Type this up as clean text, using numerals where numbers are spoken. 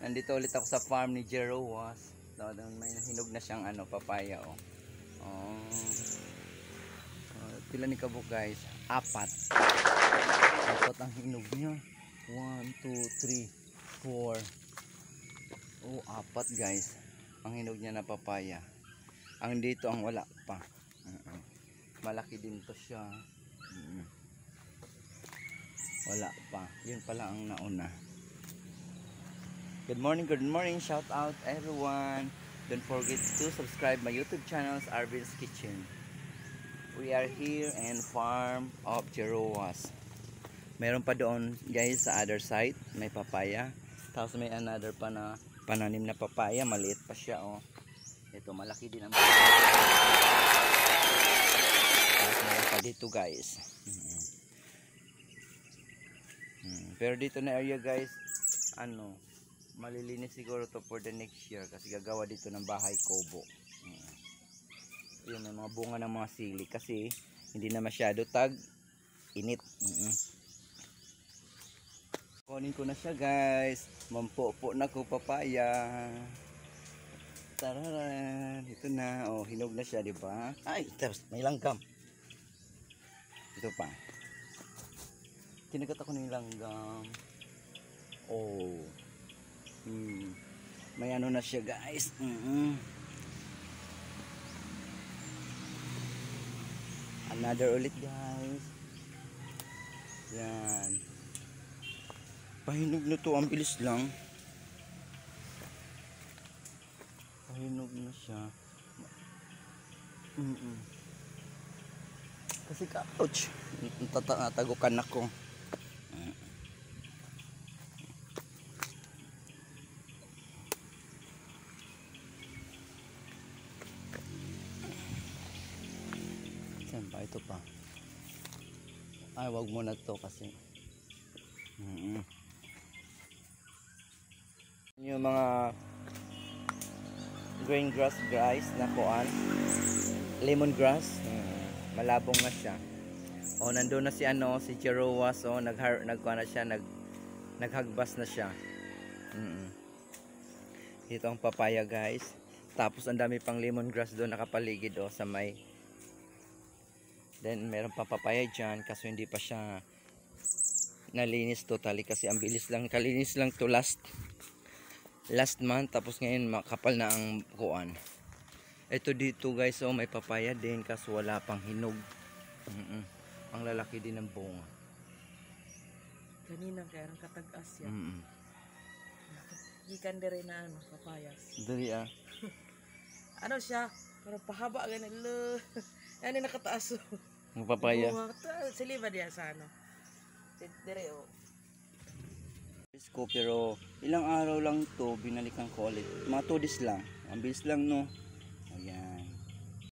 Andito ulit ako sa farm ni Jerowas. May hinog na siyang papaya oh. Pila ni kabuk guys? Apat ang hinog niya. 1, 2, 3, 4. Oh, apat guys. Ang hinog niya na papaya. Ang dito ang wala pa. Malaki din to siya. Wala pa. Yun pala ang nauna. Good morning, shout out everyone. Don't forget to subscribe my YouTube channel, Arvin's Kitchen. We are here in farm of Jerowas. Meron pa doon guys sa other side, may papaya. Tapos may another pa na pananim na papaya, maliit pa siya oh. Ito malaki din ang papaya. Tapos meron pa dito guys. Pero dito na area guys, malilinis siguro to for the next year kasi gagawa dito ng bahay kubo. Yun, may mga bunga ng mga sili kasi hindi na masyado init. Kunin ko na siya guys. Mampo-po na ko papaya. Tararan, ito na. Oh, hinog na siya, di ba? Ay, tapos may langgam. Ito pa. Kinagat ako ng langgam. Oh. May na siya guys. Another ulit guys. Yan. Pahinog na to, ang bilis lang. Pahinog na siya. Kasi ouch, natagukan ako. Ito pa. Ay, wag mo na to kasi. Yung mga green grass guys na kuan. Lemongrass. Malabong na siya. Oh, nandoon na si si Jerowas oh, nagkuan na siya, naghagbas na siya. Dito ang papaya guys. Tapos ang dami pang lemongrass doon nakapaligid oh sa may. Then meron pa papaya dyan kaso hindi pa siya nalinis totally kasi ang bilis lang, kalinis lang to last month tapos ngayon makapal na ang kuan. Ito dito guys oh, may papaya din kaso wala pang hinog. Ang lalaki din ng bunga. Kanina kaya ang katag-as yan. Gikan dire na papayas. Diri Siya, parang pahaba ganun lo. Yan yung nakataas. Ang papaya. Siliba diya sa dire oh. Pero ilang araw lang to binalikan ko ulit. Mga 2 days lang. Ang bilis lang no.